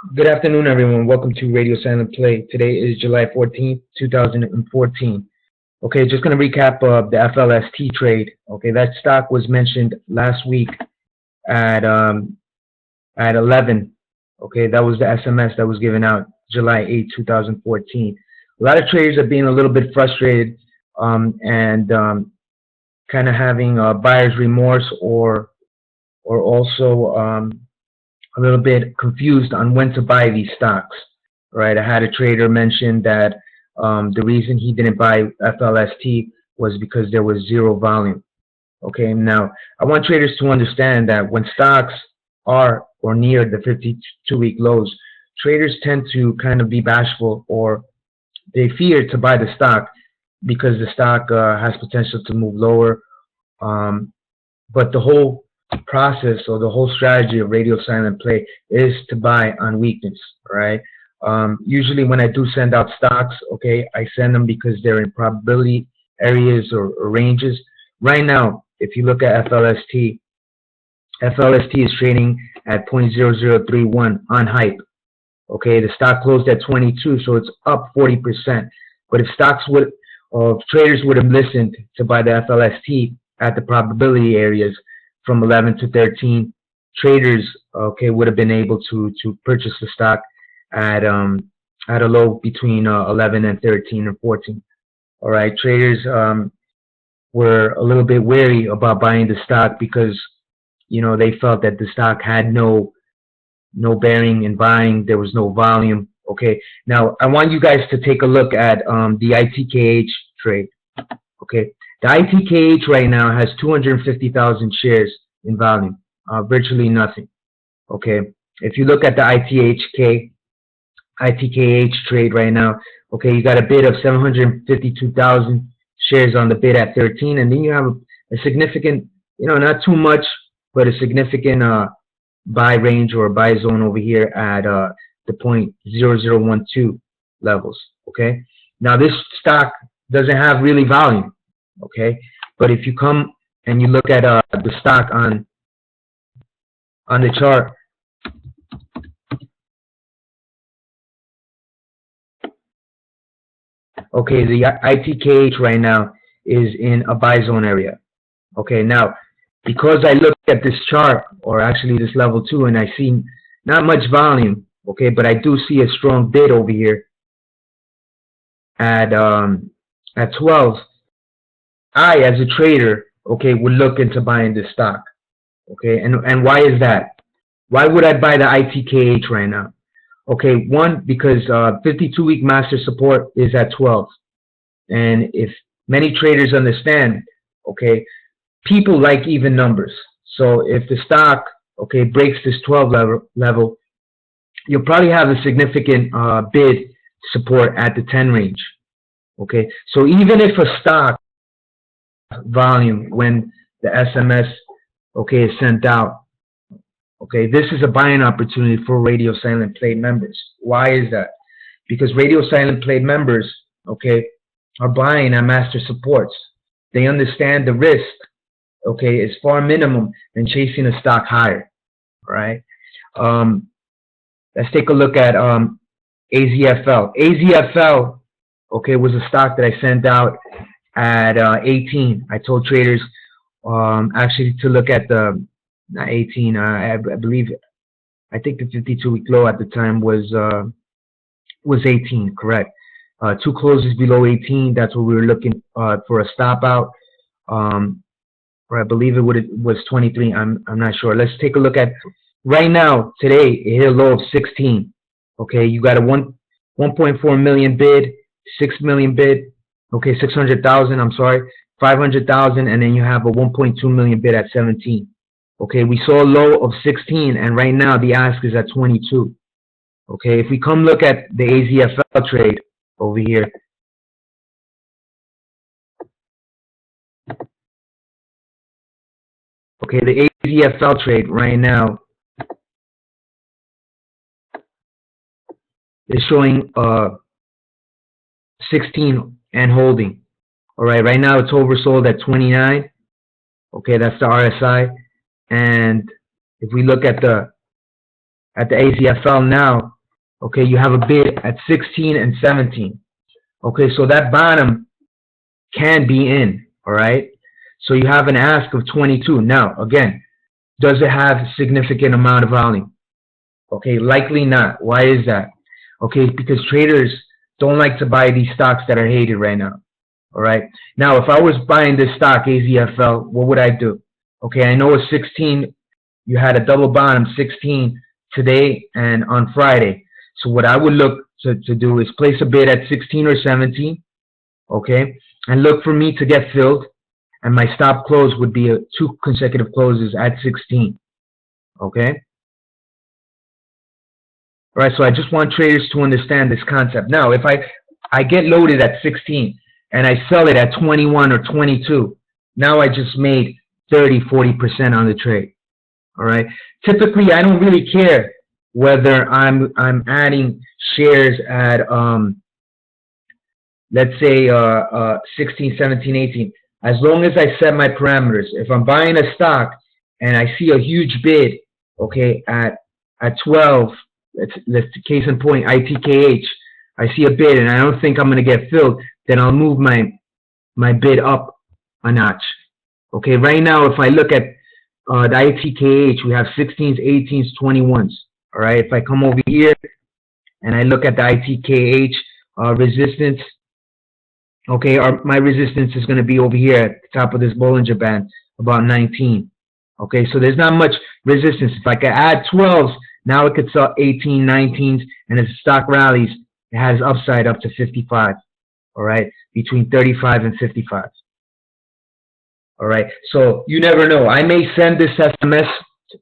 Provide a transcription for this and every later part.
Good afternoon, everyone. Welcome to Radio Silent Play. Today is July 14th, 2014. Okay, just going to recap the FLST trade. Okay, that stock was mentioned last week at 11. Okay, that was the SMS that was given out July 8, 2014. A lot of traders are being a little bit frustrated and kind of having buyer's remorse or also a little bit confused on when to buy these stocks, right? I had a trader mention that the reason he didn't buy FLST was because there was zero volume. Okay, now I want traders to understand that when stocks are or near the 52-week lows, traders tend to kind of be bashful or they fear to buy the stock because the stock has potential to move lower. But the whole process or the whole strategy of radio silent play is to buy on weakness, right? Usually when I do send out stocks, okay, I send them because they're in probability areas or ranges. Right now, if you look at FLST is trading at 0.0031 on hype. Okay, the stock closed at 22, so it's up 40%. But if traders would have listened to buy the FLST at the probability areas from 11 to 13, traders would have been able to purchase the stock at a low between 11 and 13 or 14. All right, traders were a little bit wary about buying the stock because they felt that the stock had no bearing in buying. There was no volume. Okay, now I want you guys to take a look at the ITKH trade. Okay, the ITKH right now has 250,000 shares in volume, virtually nothing. Okay, if you look at the ITKH trade right now, okay, you got a bid of 752,000 shares on the bid at 13, and then you have a significant, not too much, but a significant buy range or buy zone over here at the 0.0012 levels. Okay, now this stock doesn't have really volume. Okay, but if you come and you look at the stock on the chart, okay, the ITKH right now is in a buy zone area. Okay, now because I look at this chart, or actually this level 2, and I see not much volume, okay, but I do see a strong bid over here at 12. I, as a trader, okay, would look into buying this stock. Okay, and why is that? Why would I buy the ITKH right now? Okay, one, because 52-week master support is at 12. And if many traders understand, okay, people like even numbers. So if the stock, okay, breaks this 12 level, you'll probably have a significant bid support at the 10 range. Okay, so even if a stock volume when the SMS is sent out, okay, this is a buying opportunity for Radio Silent Play members. Why is that? Because Radio Silent Play members, okay, are buying at master supports. They understand the risk, okay, is far minimum than chasing a stock higher, right? Let's take a look at AZFL. AZFL, okay, was a stock that I sent out at 18. I told traders actually to look at the, not 18, I believe, I think the 52-week low at the time was 18, correct. 2 closes below 18, that's what we were looking for a stop out. Or I believe it was 23, I'm not sure. Let's take a look at, right now, today, it hit a low of 16. Okay, you got a 1.4 million bid, 6 million bid, okay, 600,000, I'm sorry, 500,000, and then you have a 1.2 million bid at 17. Okay, we saw a low of 16, and right now the ask is at 22. Okay, if we come look at the AZFL trade over here, okay, the AZFL trade right now is showing 16 and holding. All right, right now it's oversold at 29. Okay, that's the RSI. And if we look at the at the AZFL now, okay, you have a bid at 16 and 17. Okay, so that bottom can be in, all right? So you have an ask of 22. Now, again, does it have a significant amount of volume? Okay, likely not. Why is that? Okay, because traders don't like to buy these stocks that are hated right now, all right? Now, if I was buying this stock, AZFL, what would I do? Okay, I know a 16, you had a double bottom, 16 today and on Friday. So what I would look to do is place a bid at 16 or 17, okay, and look for me to get filled, and my stop close would be 2 consecutive closes at 16, okay? All right, so I just want traders to understand this concept. Now, if I get loaded at 16 and I sell it at 21 or 22, now I just made 30–40% on the trade, all right? Typically, I don't really care whether I'm adding shares at let's say 16, 17, 18. As long as I set my parameters. If I'm buying a stock and I see a huge bid, okay, at 12, let's case in point, ITKH, I see a bid and I don't think I'm going to get filled, then I'll move my bid up a notch. Okay, right now if I look at the ITKH, we have 16s, 18s, 21s. All right, if I come over here and I look at the ITKH resistance, okay, my resistance is going to be over here at the top of this Bollinger Band, about 19. Okay, so there's not much resistance. If I could add 12s, now it could sell 18, 19s, and if the stock rallies, it has upside up to 55. All right, between 35 and 55. All right, so you never know. I may send this SMS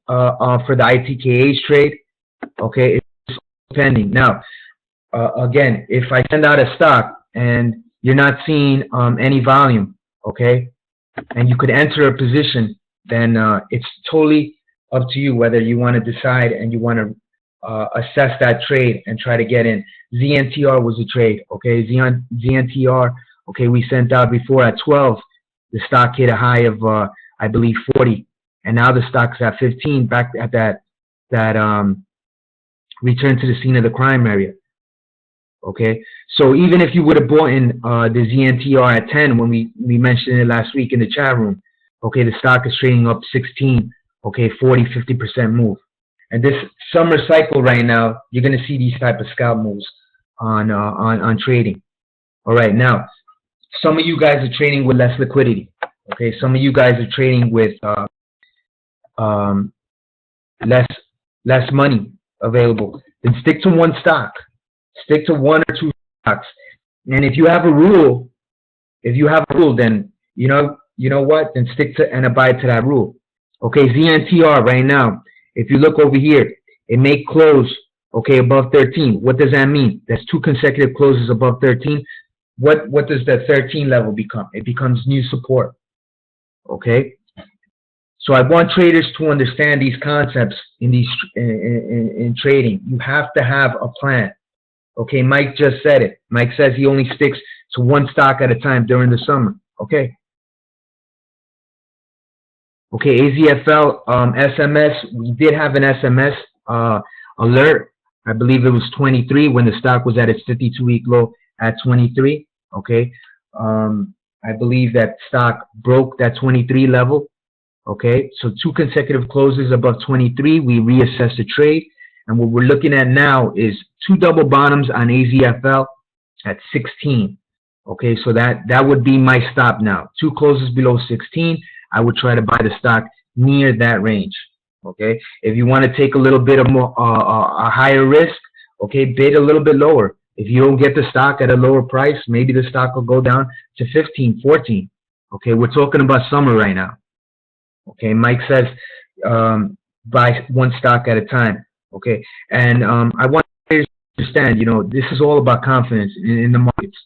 for the ITKH trade. Okay, it's pending. Now, again, if I send out a stock and you're not seeing any volume, okay, and you could enter a position, then it's totally up to you whether you want to decide and you want to assess that trade and try to get in. ZNTR was a trade, okay, ZNTR, okay, we sent out before at 12. The stock hit a high of, I believe, 40, and now the stock's at 15, back at that return to the scene of the crime area. Okay, so even if you would have bought in the ZNTR at 10 when we mentioned it last week in the chat room, okay, the stock is trading up 16, okay, 40–50% move. And this summer cycle right now, you're going to see these type of scalp moves on trading. All right, now, some of you guys are trading with less liquidity. Okay, some of you guys are trading with less money available. Then stick to one stock. Stick to 1 or 2 stocks. And if you have a rule, then you know what? Then stick to and abide to that rule. Okay, ZNTR right now, if you look over here, it may close, okay, above 13. What does that mean? That's 2 consecutive closes above 13. What does that 13 level become? It becomes new support. Okay? So I want traders to understand these concepts in trading. You have to have a plan. Okay, Mike just said it. Mike says he only sticks to one stock at a time during the summer. Okay. Okay, AZFL SMS. We did have an SMS alert. I believe it was 23 when the stock was at its 52-week low at 23. Okay. I believe that stock broke that 23 level. Okay, so 2 consecutive closes above 23. We reassess the trade. And what we're looking at now is 2 double bottoms on AZFL at 16. Okay, so that would be my stop now. 2 closes below 16. I would try to buy the stock near that range. Okay, if you want to take a little bit of more a higher risk, okay, bid a little bit lower. If you don't get the stock at a lower price, maybe the stock will go down to 15, 14. Okay, we're talking about summer right now. Okay, Mike says buy one stock at a time. Okay, and I want you to understand, this is all about confidence in the markets.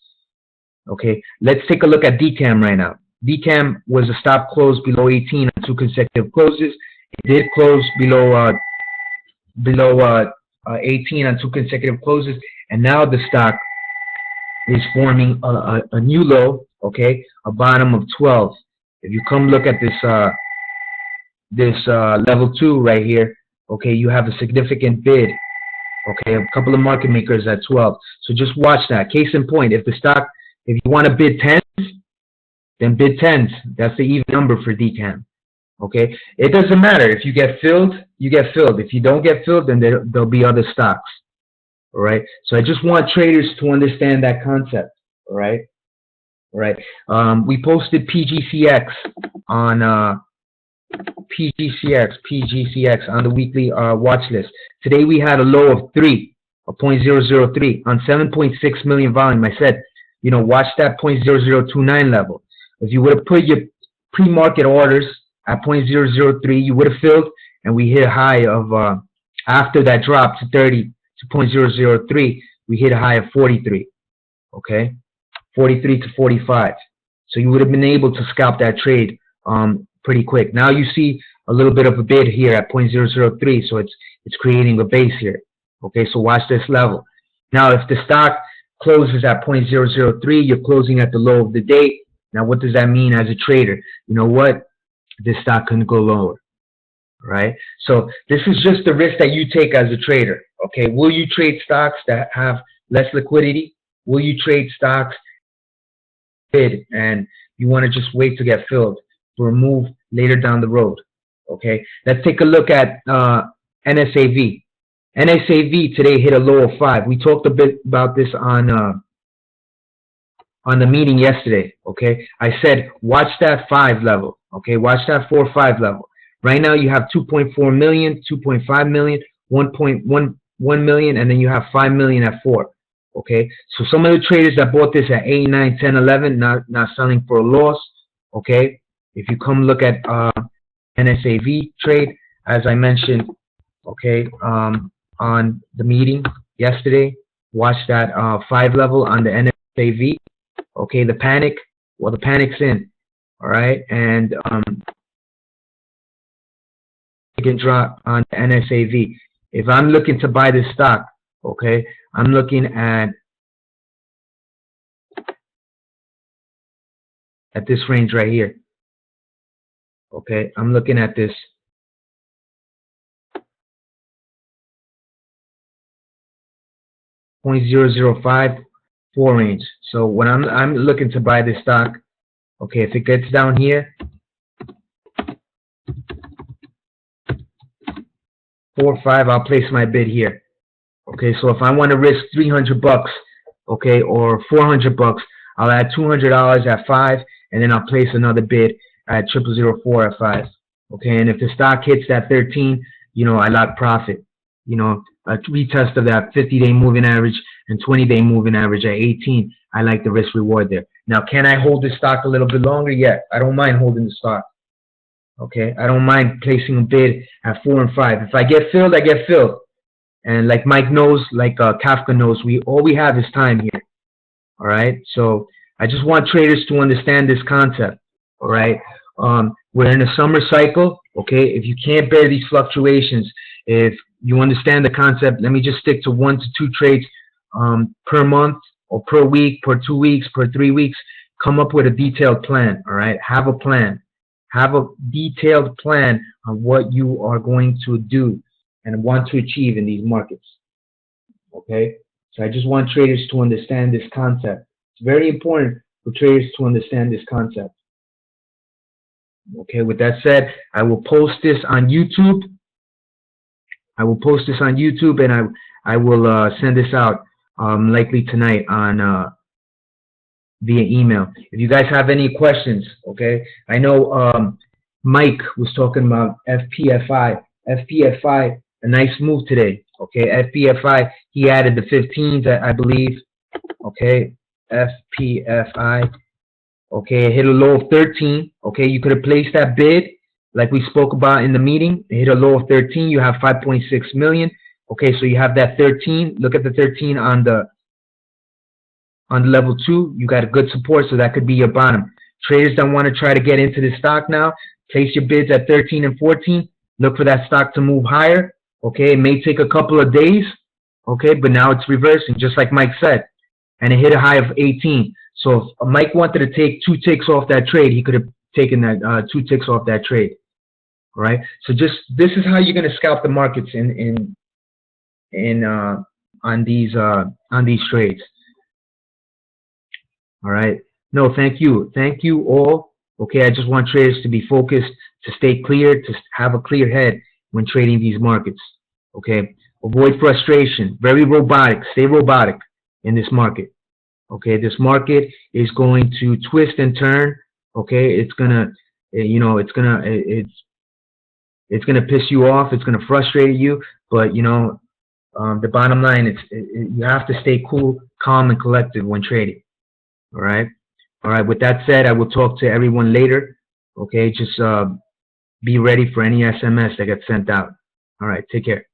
Okay, let's take a look at DKAM right now. DKAM was a stop close below 18 on 2 consecutive closes. It did close below 18 on 2 consecutive closes, and now the stock is forming a new low. Okay, a bottom of 12. If you come look at this level 2 right here, okay, you have a significant bid. Okay, a couple of market makers at 12. So just watch that. Case in point, if you want to bid 10s, then bid 10s. That's the even number for DKAM. Okay, it doesn't matter. If you get filled, you get filled. If you don't get filled, then there'll be other stocks. All right. So I just want traders to understand that concept. All right. All right. We posted PGCX on PGCX on the weekly watch list. Today we had a low of 0.003 on 7.6 million volume. I said, watch that 0.0029 level. If you would have put your pre-market orders at 0.003, you would have filled, and we hit a high of, after that drop to 0.003, we hit a high of 43, okay? 43 to 45. So you would have been able to scalp that trade pretty quick. Now you see a little bit of a bid here at 0.003, so it's creating a base here. Okay, so watch this level. Now if the stock closes at 0.003, you're closing at the low of the day. Now what does that mean as a trader? You know what? This stock couldn't go lower, right? So this is just the risk that you take as a trader. Okay, will you trade stocks that have less liquidity? Will you trade stocks bid and you want to just wait to get filled for a move later down the road? Okay, let's take a look at NSAV. NSAV today hit a low of 5. We talked a bit about this on the meeting yesterday. Okay, I said watch that 5 level. Okay, watch that 4 or 5 level. Right now you have 2.4 million, 2.5 million, 1.1 million, and then you have 5 million at 4. Okay, so some of the traders that bought this at 8, 9, 10, 11, not selling for a loss. Okay, if you come look at NSAV trade, as I mentioned, okay, on the meeting yesterday, watch that 5 level on the NSAV. Okay, the panic's in. All right, and you can drop on the NSAV. If I'm looking to buy this stock, okay, I'm looking at this range right here. Okay, I'm looking at this 0.0054 range. So when I'm looking to buy this stock, okay, if it gets down here, 4 or 5, I'll place my bid here. Okay, so if I want to risk $300, okay, or $400, I'll add $200 at 5, and then I'll place another bid at 0004 at 5. Okay, and if the stock hits that 13, I lock profit. A retest of that 50-day moving average and 20-day moving average at 18. I like the risk reward there. Now, can I hold this stock a little bit longer? Yeah, I don't mind holding the stock. Okay, I don't mind placing a bid at 4 and 5. If I get filled, I get filled. And like Mike knows, like Kafka knows, all we have is time here. All right, so I just want traders to understand this concept. All right, we're in a summer cycle. Okay, if you can't bear these fluctuations, if you understand the concept, let me just stick to 1 to 2 trades per month or per week, per 2 weeks, per 3 weeks. Come up with a detailed plan. All right, have a plan. Have a detailed plan on what you are going to do and want to achieve in these markets. Okay, so I just want traders to understand this concept. It's very important for traders to understand this concept. Okay, with that said, I will post this on YouTube. I will post this on YouTube, and I will send this out likely tonight on via email. If you guys have any questions, okay, I know Mike was talking about FPFI. FPFI, a nice move today. Okay, FPFI, he added the 15s, I believe. Okay, FPFI. Okay, it hit a low of 13. Okay, you could have placed that bid like we spoke about in the meeting. It hit a low of 13. You have 5.6 million. Okay, so you have that 13. Look at the 13 on the level 2. You got a good support, so that could be your bottom. Traders that want to try to get into this stock now, place your bids at 13 and 14. Look for that stock to move higher. Okay, it may take a couple of days. Okay, but now it's reversing, just like Mike said. And it hit a high of 18. So if Mike wanted to take 2 ticks off that trade, he could have taken that 2 ticks off that trade. All right. So just this is how you're going to scalp the markets on these trades. All right. No, thank you all. Okay, I just want traders to be focused, to stay clear, to have a clear head when trading these markets. Okay, avoid frustration. Very robotic. Stay robotic in this market. Okay, this market is going to twist and turn. Okay, it's gonna, it's gonna piss you off. It's gonna frustrate you. But the bottom line is, you have to stay cool, calm, and collected when trading. All right. All right. With that said, I will talk to everyone later. Okay. Just be ready for any SMS that gets sent out. All right. Take care.